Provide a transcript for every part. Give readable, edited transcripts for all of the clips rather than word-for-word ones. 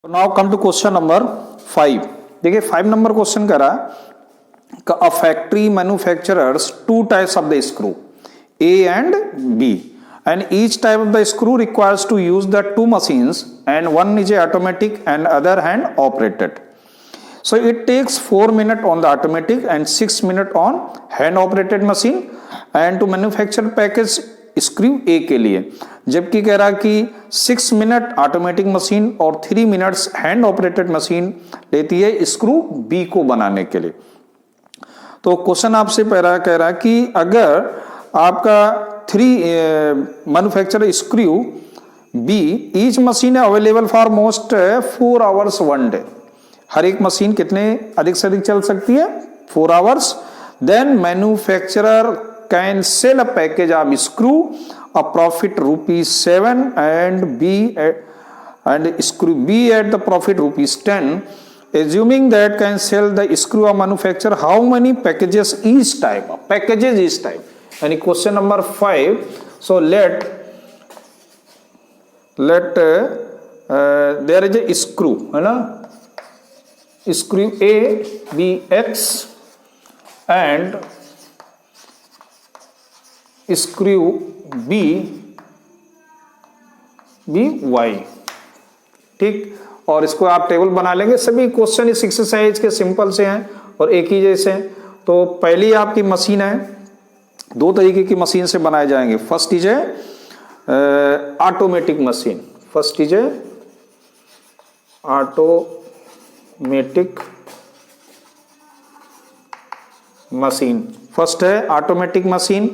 Now come to question number 5। देखिए 5 number question कह रहा है a factory manufacturers two types of the screw A and B and each type of the screw requires to use the two machines and one is automatic and other hand operated. So it takes 4 minutes on the automatic and 6 minutes on hand operated machine and to manufacture package screw A के लिए, जबकि कह रहा कि 6 minute automatic machine और 3 minutes hand operated machine लेती है screw B को बनाने के लिए। तो क्वेश्चन आपसे पहला कह रहा है कि अगर आपका 3 manufacture screw B each machine है available for most 4 hours one day, हर एक मशीन कितने अधिक से अधिक चल सकती है 4 hours, then manufacturer can sell a package of screw a profit ₹7 and screw B at the profit ₹10. Assuming that can sell the screw or manufacture how many packages each type? Packages each type. And question number 5. So let there is a screw, है ना? Screw A be X and screw B Y, ठीक। और इसको आप table बना लेंगे। सभी question इस एक्सरसाइज के सिंपल से हैं और एक ही जैसे हैं। तो पहली आपकी मशीन है, दो तरीके की मशीन से बनाए जाएंगे। फर्स्ट इज है ऑटोमेटिक मशीन, फर्स्ट इज है ऑटोमेटिक मशीन, फर्स्ट है ऑटोमेटिक मशीन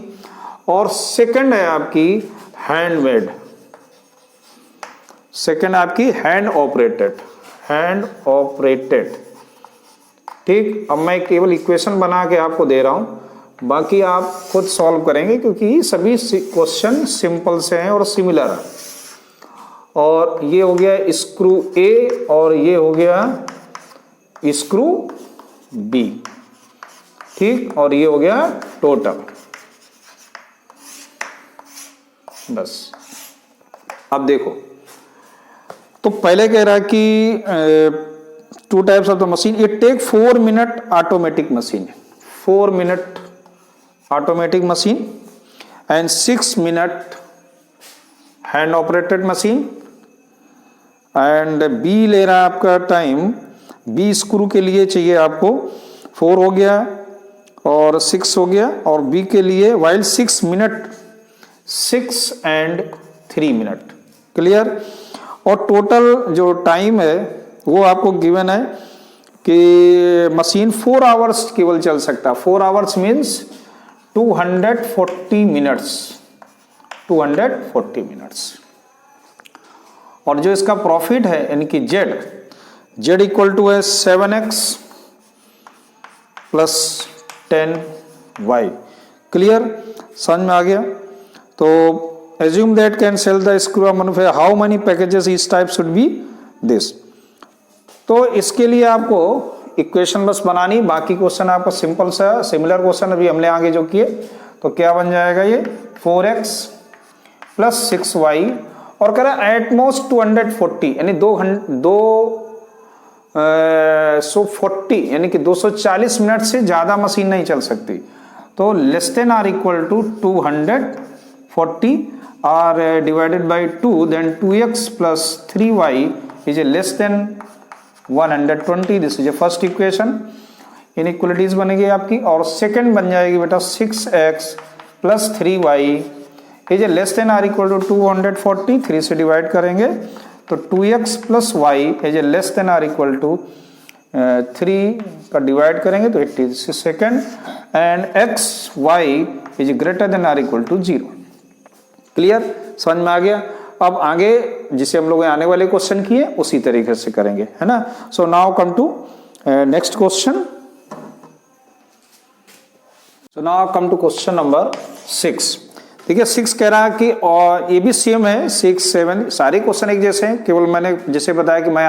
और सेकंड है आपकी हैंडमेड, सेकंड आपकी हैंड ऑपरेटेड, ठीक। अब मैं केवल इक्वेशन बना के आपको दे रहा हूं, बाकी आप खुद सॉल्व करेंगे क्योंकि सभी क्वेश्चन सिंपल से हैं और सिमिलर है। और ये हो गया स्क्रू ए और ये हो गया स्क्रू बी, ठीक। और ये हो गया टोटल, बस। अब देखो, तो पहले कह रहा है कि 2 types of the machine, it take 4 minute automatic machine, 4 minute automatic machine and 6 minute hand operated machine. And B ले रहा है आपका टाइम, बी स्क्रू के लिए चाहिए आपको 4 हो गया और 6 हो गया, और बी के लिए while 6 minute 6 and 3 minute, clear. और टोटल जो टाइम है वो आपको गिवन है कि मशीन 4 आवर्स केवल चल सकता है। 4 आवर्स मीन्स 240 मिनट्स, 240 मिनट्स। और जो इसका प्रॉफिट है यानी कि जेड इक्वल टू है 7x प्लस 10y, क्लियर, समझ में आ गया। तो assume that can sell the screw or manufacture how many packages each type should be this। तो इसके लिए आपको इक्वेशन बस बनानी, बाकी क्वेश्चन आपको सिंपल सा सिमिलर क्वेश्चन अभी हमने आगे जो किए। तो क्या बन जाएगा ये 4x प्लस 6y और कह रहा है एटमोस्ट 240 यानी 240 यानी कि 240 मिनट से ज्यादा मशीन नहीं चल सकती। तो less than or equal to 240 are divided by 2, then 2x plus 3y is a less than 120। This is a first equation, inequalities बनेगी आपकी। और सेकंड बन जाएगी बेटा 6x plus 3y is a less than or equal to 240, 3 से divide करेंगे तो 2x plus y is a less than or equal to 3 का डिवाइड करेंगे तो 80 second, and x y is greater than or equal to 0, clear, समझ में आ गया। अब आगे जिसे हम लोग आने वाले क्वेश्चन किए उसी तरीके से करेंगे, है ना। So now come to next question. So now come to question number 6। देखिए 6 कह रहा है कि और ये भी सेम है, 6 7 सारे क्वेश्चन एक जैसे हैं, केवल मैंने जैसे बताया कि मैंने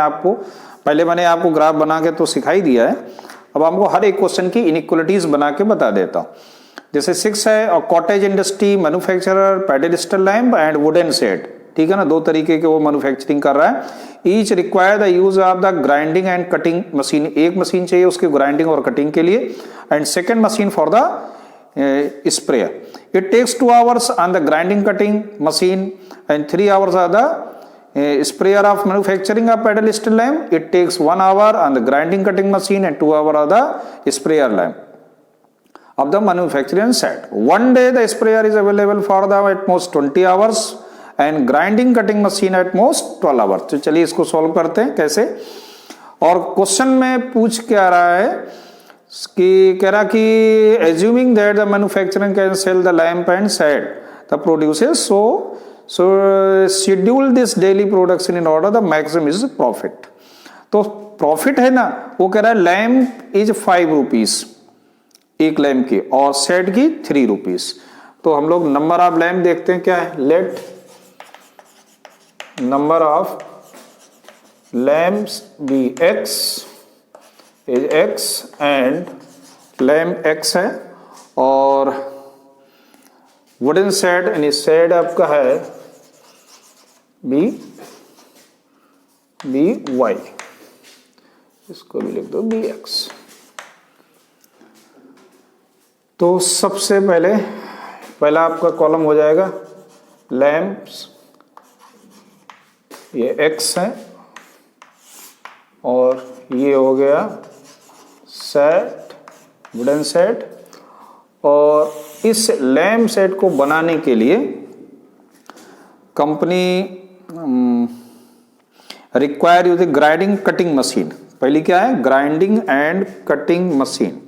आपको ग्राफ बना के तो सिखाई दिया है। अब हमको हर एक क्वेश्चन की इनइक्वालिटीज बना के बता देता हूं। जैसे 6 है, और cottage industry manufacturer pedestal lamp and wooden set ठीक है ना, दो तरीके के वो मैन्युफैक्चरिंग कर रहा है। Each require the use of the grinding and cutting machine, एक मशीन चाहिए उसकी ग्राइंडिंग और कटिंग के लिए, and second machine for the sprayer. It takes 2 hours on the grinding cutting machine and 3 hours on the sprayer of manufacturing a pedal steel lamp. It takes 1 hour on the grinding cutting machine and 2 hours on the sprayer lamp of the manufacturing set. One day the sprayer is available for the at most 20 hours and grinding cutting machine at most 12 hours. तो चलिए इसको solve करते हैं कैसे। और question में पूछ क्या रहा है कि कह रहा कि assuming that the manufacturing can sell the lamp and set the produces so schedule this daily production in order the maximum is profit। तो प्रॉफिट है ना, वो कह रहा है लैम्प इज 5 रुपीज एक लैम्प की और सेट की 3 रुपीज। तो हम लोग नंबर ऑफ लैम्प देखते हैं क्या है। Let number of lamps be x is x and lamp x है और वुडन सेट यानी सेट आपका है बी वाई, इसको भी लिख दो बी एक्स। तो सबसे पहला आपका कॉलम हो जाएगा लैम्प्स, ये एक्स है और ये हो गया सेट वुडन सेट। और इस लैम्प सेट को बनाने के लिए company require use grinding cutting machine. पहली क्या है, grinding and cutting machine.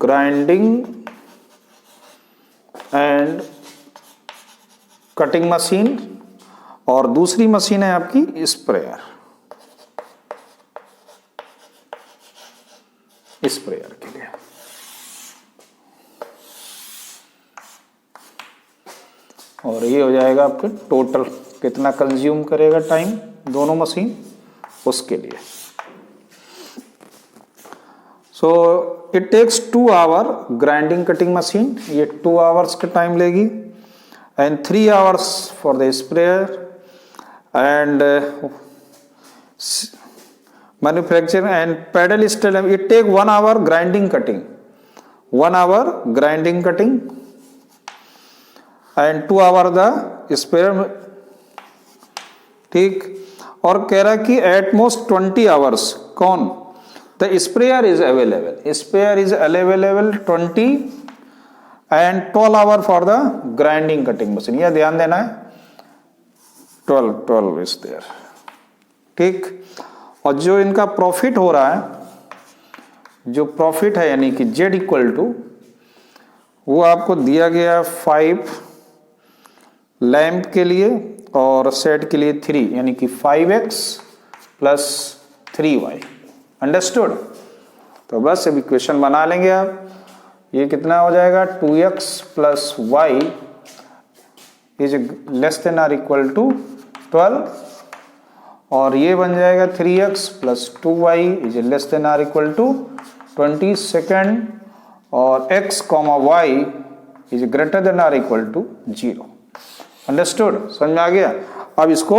Grinding and cutting machine और दूसरी मशीन है आपकी स्प्रेयर, स्प्रेयर के लिए। और ये हो जाएगा आपके टोटल कितना कंज्यूम करेगा टाइम दोनों मशीन उसके लिए। So it takes 2 hour grinding cutting machine, ये 2 hours का टाइम लेगी and 3 hours for the sprayer and manufacturing and pedal steel. It take 1 hour grinding cutting, 1 hour grinding cutting and 2 hour the sprayer, ठीक। और कह रहा कि at most 20 hours कौन, the sprayer is available, sprayer is available 20 and 12 hour for the grinding cutting machine. यह ध्यान देना है 12 इज देयर, ठीक। और जो इनका प्रॉफिट हो रहा है, जो प्रॉफिट है यानी कि Z इक्वल टू वो आपको दिया गया 5 लैम्प के लिए और सेट के लिए 3 यानी कि 5x प्लस 3y। अंडरस्टूड। तो बस अब इक्वेशन बना लेंगे आप। ये कितना हो जाएगा 2x plus y is less than or equal to 12 और ये बन जाएगा 3x plus 2y is less than or equal to 20 second और x comma y is greater than or equal to 0। Understood, समझ में आ गया। अब इसको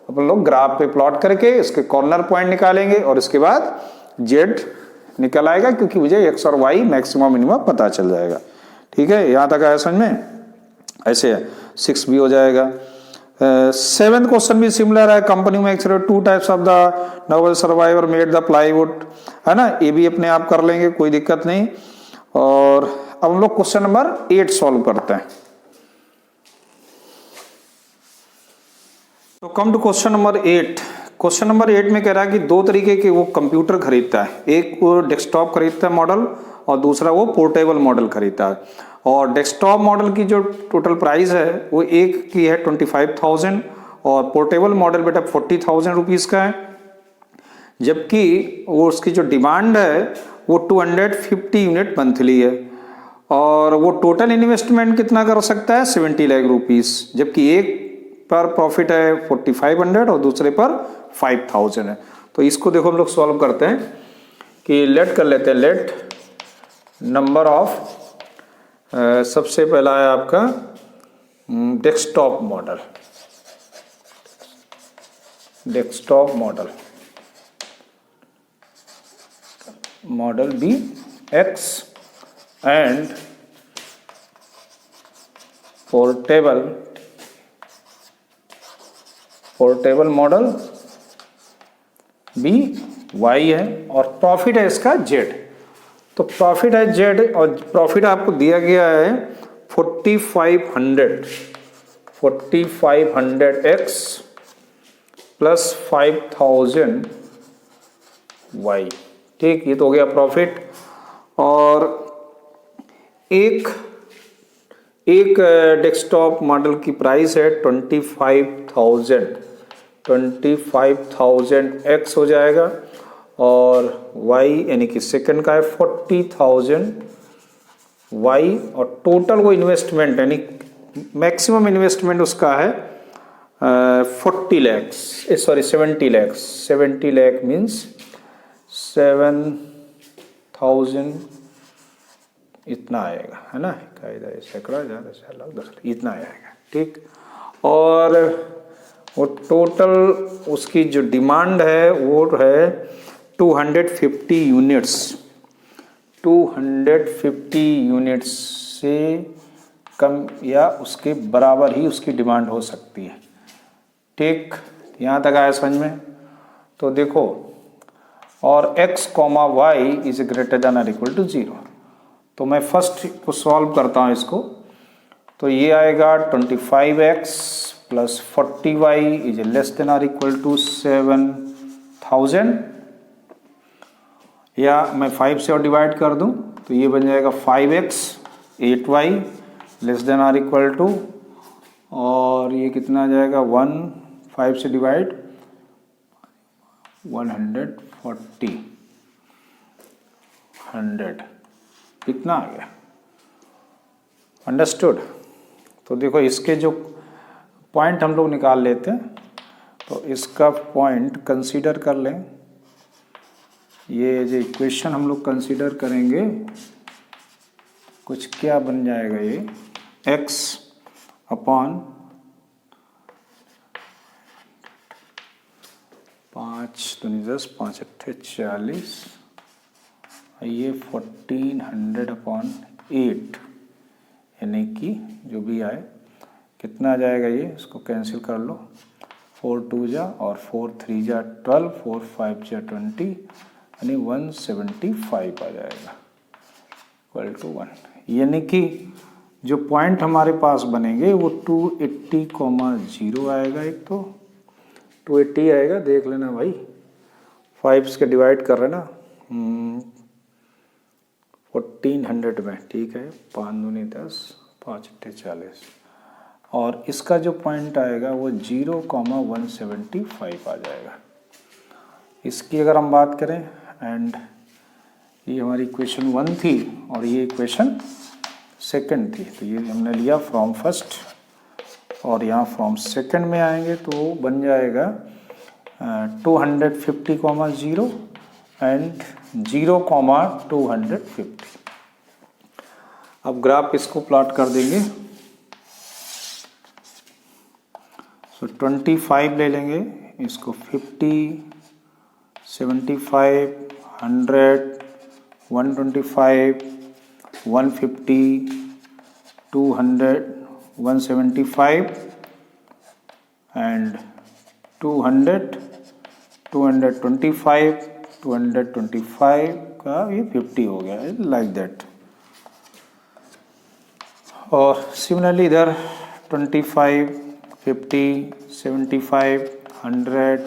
अपन लोग ग्राफ पे प्लॉट करके इसके कॉर्नर पॉइंट निकालेंगे और इसके बाद z निकल आएगा क्योंकि मुझे x और y मैक्सिमम मिनिमम पता चल जाएगा। ठीक है, यहां तक आया समझ में। ऐसे 6 भी हो जाएगा। 7th क्वेश्चन भी सिमिलर है। कंपनी में 2 types of the noble survivor made the plywood, है ना। ये भी अपने आप कर लेंगे, कोई दिक्कत नहीं। और अब हम लोग क्वेश्चन नंबर 8 सॉल्व करते हैं। तो come to question number 8। Question number 8 में कह रहा है कि 2 तरीके के वो कंप्यूटर खरीदता है, एक वो डेस्कटॉप खरीदता है मॉडल और दूसरा वो पोर्टेबल मॉडल खरीदता है। और डेस्कटॉप मॉडल की जो टोटल प्राइस है वो एक की है 25,000 और पोर्टेबल मॉडल बेटा 40,000 रुपीज़ का है। जबकि वो उसकी जो डिमांड है वो 250 यूनिट मंथली है और वो टोटल इन्वेस्टमेंट कितना कर सकता है 70 लाख रुपीज़। जबकि एक पर प्रॉफिट है 4500 और दूसरे पर 5000 है। तो इसको देखो हम लोग सॉल्व करते हैं कि लेट कर लेते हैं। लेट नंबर ऑफ सबसे पहला है आपका desktop model. Model be x and portable model be y है और प्रॉफिट है इसका जेड। तो प्रॉफिट है जेड और प्रॉफिट आपको दिया गया है 4500 एक्स प्लस 5000 वाई। ठीक, ये तो हो गया प्रॉफिट। और एक डेस्कटॉप मॉडल की प्राइस है 25,000 एक्स हो जाएगा और वाई यानी कि सेकंड का है 40,000 वाई और टोटल वो इन्वेस्टमेंट यानी मैक्सिमम इन्वेस्टमेंट उसका है 70 लाख मीन्स 7,000 इतना आएगा, है ना, कायदा सैकड़ा ज़्यादा से लाख 10 इतना आएगा। ठीक, और वो टोटल उसकी जो डिमांड है वो है 250 यूनिट्स से कम या उसके बराबर ही उसकी डिमांड हो सकती है। ठीक, यहाँ तक आया समझ में? तो देखो, और x, y is greater then और इक्वल टू 0। तो मैं फर्स्ट को सॉल्व करता हूँ इसको। तो ये आएगा 25x plus 40y is less then और इक्वल टू 7,000, या मैं 5 से और डिवाइड कर दूं तो ये बन जाएगा 5x 8y लेस देन और इक्वल टू, और ये कितना आ जाएगा 5 से डिवाइड 140 कितना आ गया? अंडरस्टूड? तो देखो इसके जो पॉइंट हम लोग निकाल लेते हैं, तो इसका पॉइंट कंसीडर कर लें। ये जो इक्वेशन हम लोग कंसीडर करेंगे कुछ क्या बन जाएगा, ये x अपॉन 5 दूनी 10 5 अट्ठे 40, ये 1400 अपॉन 8 यानी कि जो भी आए कितना आ जाएगा, ये इसको कैंसिल कर लो, 4 2 जा और 4 3 जा 12, 4 5 जा 20 यानी 175 आ जाएगा इक्वल टू 1। यानी कि जो पॉइंट हमारे पास बनेंगे वो 280,0 आएगा। एक तो 280 आएगा, देख लेना भाई, 5 से डिवाइड कर रहे ना 1400 में। ठीक है, 5 दूनी 10 5 अट्ठे 40, और इसका जो पॉइंट आएगा वो 0,175 आ जाएगा। इसकी अगर हम बात करें, एंड ये हमारी इक्वेशन 1 थी और ये इक्वेशन सेकंड थी, तो ये हमने लिया फ्रॉम फर्स्ट और यहाँ फ्रॉम सेकंड में आएंगे तो बन जाएगा 250,0 एंड 0,250। अब ग्राफ इसको प्लॉट कर देंगे। तो 25 ले लेंगे, इसको 50 75 100 125 150 200 175 एंड 200 225 225 का ये 50 हो गया, लाइक दैट। और सिमिलरली इधर 25 50 75 100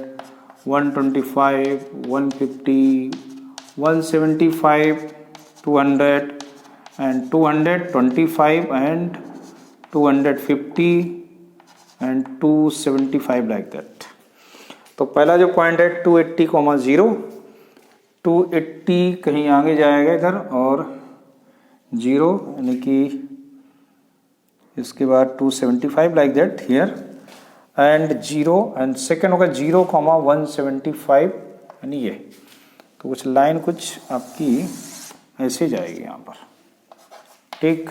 125 150 175 200 and 225 and 250 and 275 like that। तो पहला जो पॉइंट है 280,0 280 कहीं आगे जाएगा इधर और 0 यानी कि इसके बाद 275 like that here and 0 and second होगा 0,175 यानी ये। तो कुछ लाइन कुछ आपकी ऐसे जाएगी यहाँ पर। ठीक,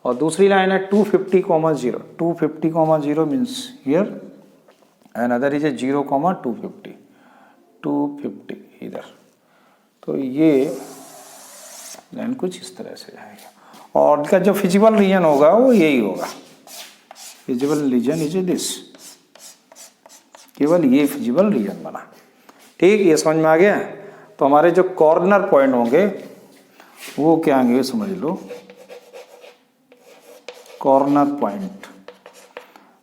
और दूसरी लाइन है 250, 250, means here and other is a 0,250, 250 इधर। तो ये लाइन कुछ इस तरह से जाएगा और इसका जो फिजिबल रीजन होगा वो यही होगा, फिजिबल रीजन इज दिस, केवल ये फिजिबल रीजन बना। ठीक, ये समझ में आ गया। तो हमारे जो कॉर्नर पॉइंट होंगे वो क्या होंगे समझ लो, कॉर्नर पॉइंट।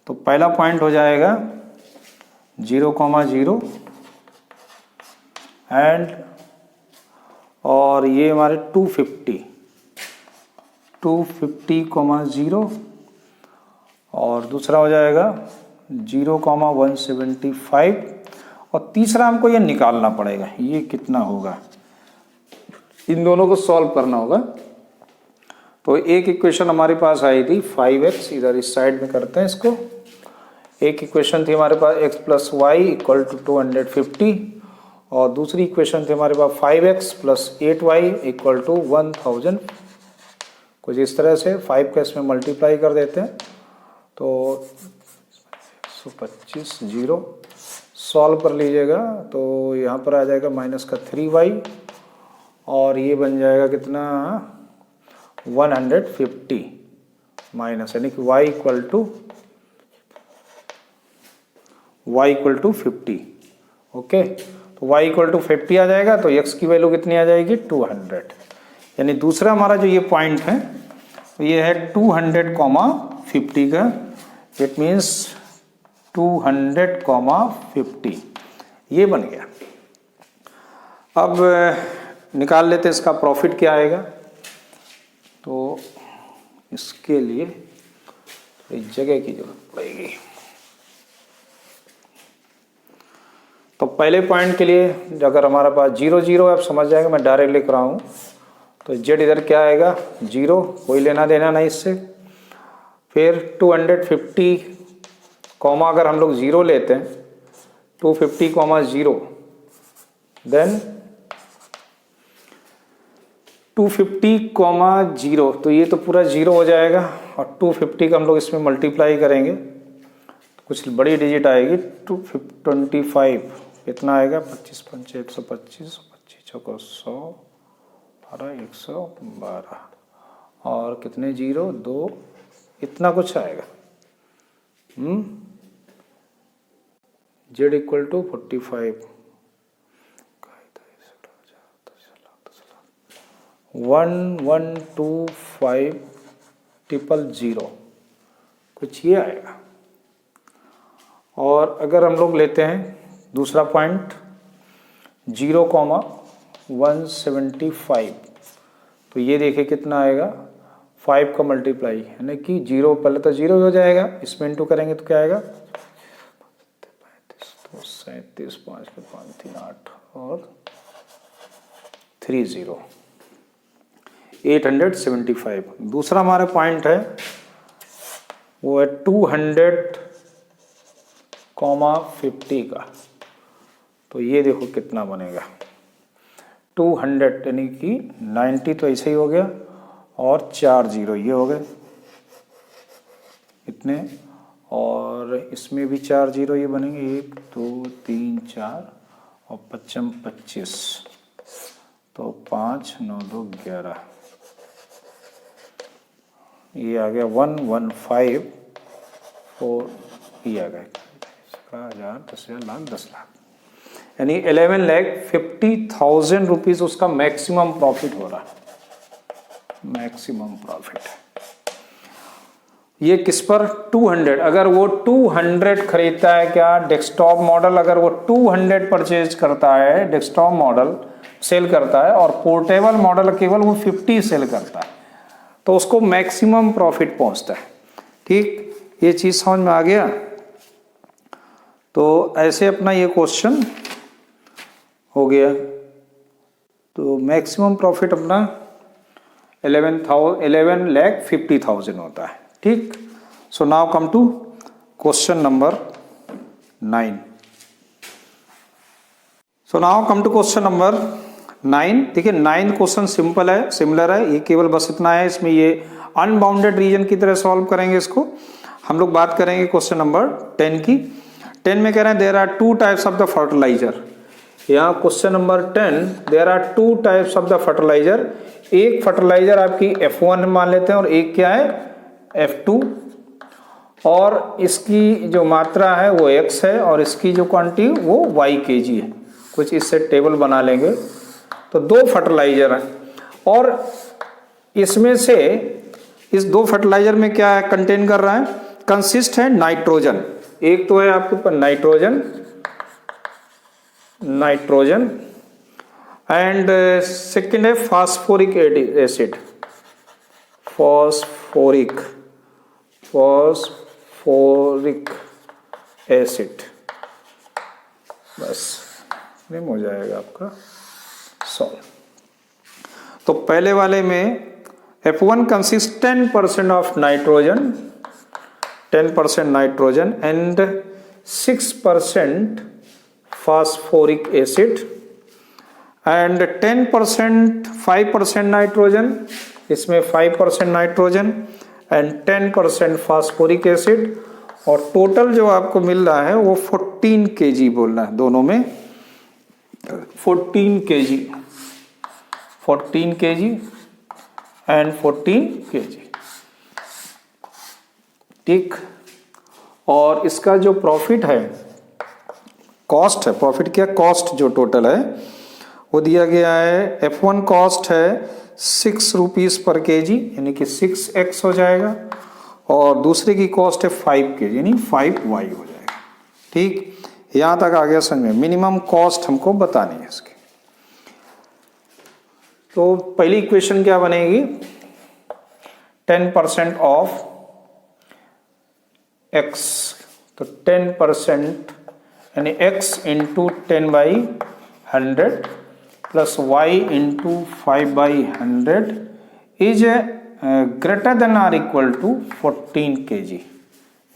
तो पहला पॉइंट हो जाएगा 0,0 एंड और ये हमारे 250,0 और दूसरा हो जाएगा 0,175 और तीसरा हमको ये निकालना पड़ेगा, ये कितना होगा, इन दोनों को सॉल्व करना होगा। तो एक इक्वेशन हमारे पास आई थी 5x, इधर इस साइड में करते हैं इसको। एक इक्वेशन थी हमारे पास x + y = 250 और दूसरी इक्वेशन थी हमारे पास 5x + 8y = 1000। कुछ इस तरह से 5 का इसमें मल्टीप्लाई कर देते हैं तो 125 0 सॉल्व कर लीजिएगा। तो यहाँ पर आ जाएगा -3y और ये बन जाएगा कितना 150 माइनस, यानी कि y = 50। ओके, तो y = 50 आ जाएगा तो x की वैल्यू कितनी आ जाएगी 200। यानी दूसरा हमारा जो ये पॉइंट है तो ये है 200,50 का, इट मीन्स 200,50 ये बन गया। अब निकाल लेते इसका प्रॉफिट क्या आएगा। तो इसके लिए एक जगह की जरूरत पड़ेगी। तो पहले पॉइंट के लिए अगर हमारे पास 0 0 आप समझ जाएंगे, मैं डायरेक्ट लिख रहा हूँ। तो z इधर क्या आएगा 0, कोई लेना देना नहीं इससे। फिर 250 कॉमा अगर हम लोग 0 लेते हैं 250,0 देन 250,0 तो ये तो पूरा 0 हो जाएगा और 250 का हम लोग इसमें मल्टीप्लाई करेंगे तो कुछ बड़ी डिजिट आएगी 225 कितना आएगा 25 5 125 25 चौको 100 12 112 और कितने 0 2 इतना कुछ आएगा। z = 45 1125000 कुछ ये आएगा। और अगर हम लोग लेते हैं दूसरा पॉइंट 0,175 तो ये देखिए कितना आएगा 5 का मल्टीप्लाई, यानी कि 0 पहले तो 0 हो जाएगा, इसमें इंटू करेंगे तो क्या आएगा 37 5 5 3 8 और 30 875। दूसरा हमारा पॉइंट है वो है 200,50 का। तो ये देखो कितना बनेगा 200 यानी कि 90 तो ऐसे ही हो गया और 4 0 ये हो गए इतने, और इसमें भी 4 0 ये बनेंगे 1 2 3 4 और 5 25 तो 5 9 2 11 ये आ गया 115 4 ये आ गया 10,000 10,000 लाख 10 लाख, यानी 11,50,000 रुपीज उसका मैक्सिमम प्रॉफिट हो रहा है, मैक्सिमम प्रॉफिट। ये किस पर 200, अगर वो 200 खरीदता है क्या डेस्कटॉप मॉडल, अगर वो 200 परचेज करता है डेस्कटॉप मॉडल सेल करता है और पोर्टेबल मॉडल केवल वो 50 सेल करता है तो उसको मैक्सिमम प्रॉफिट पहुंचता है। ठीक, ये चीज समझ में आ गया। तो ऐसे अपना ये क्वेश्चन हो गया। तो मैक्सिमम प्रॉफिट अपना 11,50,000 होता है। ठीक, so now come to question number 9। So now come to question number 9, देखिए 9 क्वेश्चन सिंपल है, सिमिलर है, ये केवल बस इतना है, इसमें ये अनबाउंडेड रीजन की तरह सॉल्व करेंगे इसको। हम लोग बात करेंगे क्वेश्चन नंबर 10 की। 10 में कह रहे हैं there are 2 types of the fertiliser. यहाँ question number 10, there are 2 types of the fertiliser. एक फर्टिलाइजर आपकी F1 मान लेते हैं और एक क्या है F2, और इसकी जो मात्रा है वो X है और इसकी जो क्वांटिटी वो Y kg है। कुछ इससे टेबल बना लेंगे। तो 2 फर्टिलाइजर हैं और इसमें से इस 2 फर्टिलाइजर में क्या है कंटेन कर रहा है, कंसिस्ट है नाइट्रोजन। एक तो है आपके ऊपर नाइट्रोजन एंड सेकेंड है फास्फोरिक एसिड, फास्फोरिक एसिड। बस निम हो जाएगा आपका सॉल्व। तो पहले वाले में F1 consist 10% of nitrogen, 10% nitrogen and 6% phosphoric acid and 10% 5% nitrogen, इसमें 5% नाइट्रोजन एंड 10% फास्फोरिक एसिड, और टोटल जो आपको मिल रहा है वो 14 kg बोलना है दोनों में, 14 kg एंड 14 kg। ठीक, और इसका जो प्रॉफिट है, कॉस्ट है, प्रॉफिट क्या कॉस्ट जो टोटल है वो दिया गया है। F1 कॉस्ट है 6 रुपीज़ पर kg यानी कि 6x हो जाएगा, और दूसरे की कॉस्ट है 5 kg यानी 5y हो जाएगा। ठीक, यहाँ तक आ गया समझ में। मिनिमम कॉस्ट हमको बतानी है इसकी। तो पहली इक्वेशन क्या बनेगी, 10% ऑफ x, तो 10% यानी x into 10/100 plus y into 5/100 is greater than or equal to 14 kg।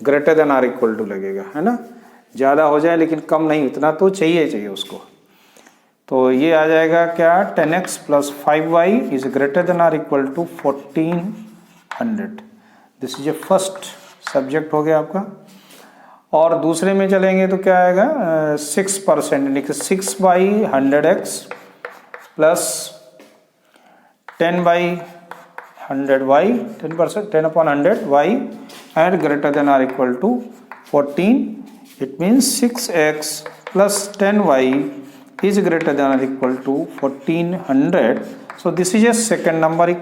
Greater than or equal to लगेगा, है ना, ज़्यादा हो जाए लेकिन कम नहीं, इतना तो चाहिए उसको। तो ये आ जाएगा क्या, 10x plus 5y is greater than or equal to 1400। This is a first subject हो गया आपका। और दूसरे में चलेंगे तो क्या आएगा, 6% यानी कि 6/100x plus 10/100y, 10%, 10/100y and greater than or equal to 14। It means 6x plus 10y is greater than or equal to 1400. So this is a second number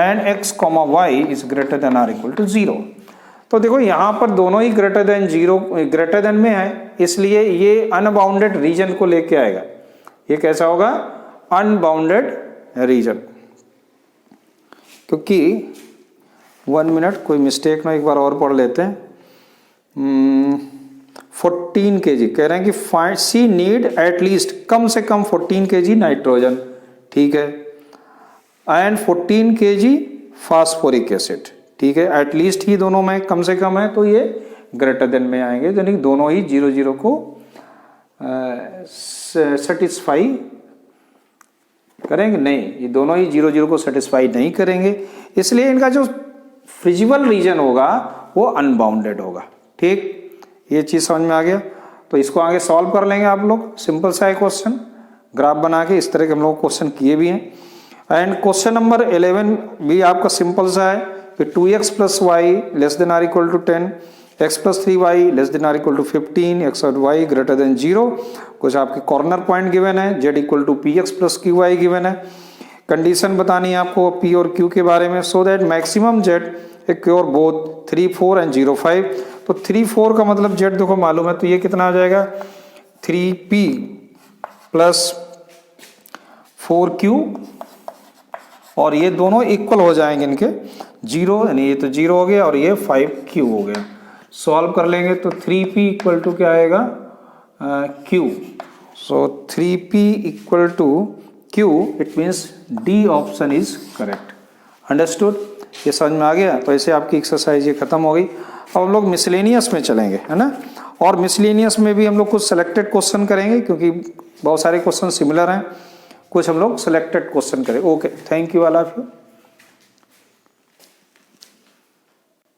and x comma y is greater than or equal to 0. तो देखो यहाँ पर दोनों ही greater than 0, greater than में है, इसलिए ये unbounded reason को लेके आएगा। ये कैसा होगा, अनबाउंडेड रीजन। क्योंकि 1 मिनट, कोई मिस्टेक ना, एक बार और पढ़ लेते हैं। 14 kg कह रहे हैं कि सी नीड एटलीस्ट, कम से कम 14 kg नाइट्रोजन, ठीक है, एंड 14 kg फास्फोरिक एसिड, ठीक है, एटलीस्ट ही दोनों में कम से कम है, तो ये ग्रेटर देन में आएंगे, यानी दोनों ही 0 को सेटिस्फाई करेंगे नहीं, ये दोनों ही 0 को सेटिस्फाई नहीं करेंगे, इसलिए इनका जो फिजिबल रीजन होगा वो अनबाउंडेड होगा। ठीक, ये चीज़ समझ में आ गया। तो इसको आगे सॉल्व कर लेंगे आप लोग, सिंपल सा है क्वेश्चन, ग्राफ बना के इस तरह के हम लोग क्वेश्चन किए भी हैं। एंड क्वेश्चन नंबर 11 भी आपका सिंपल सा है कि 2x plus Y less than or equal to 10, x plus 3y less than or equal to 15, x और y ग्रेटर देन 0। कुछ आपके कॉर्नर पॉइंट गिवन है, z equal to px plus qy given है। Condition बतानी है आपको p और q के बारे में, so that maximum z occur both 3, 4 and 0, 5। तो 3, 4 का मतलब z देखो मालूम है, तो ये कितना आ जाएगा, 3p प्लस 4q, और ये दोनों इक्वल हो जाएंगे इनके 0, यानी ये तो 0 हो गया और ये 5q हो गया। सॉल्व कर लेंगे तो 3p इक्वल टू क्या आएगा, q। So 3p equal to q, it means D option is correct. Understood, ये समझ में आ गया। तो ऐसे आपकी एक्सरसाइज ये खत्म हो गई। अब हम लोग मिसलेनियस में चलेंगे, है ना, और मिसलेनियस में भी हम लोग कुछ सेलेक्टेड क्वेश्चन करेंगे क्योंकि बहुत सारे क्वेश्चन सिमिलर हैं। कुछ हम लोग सिलेक्टेड क्वेश्चन करें। Okay, thank you all of you.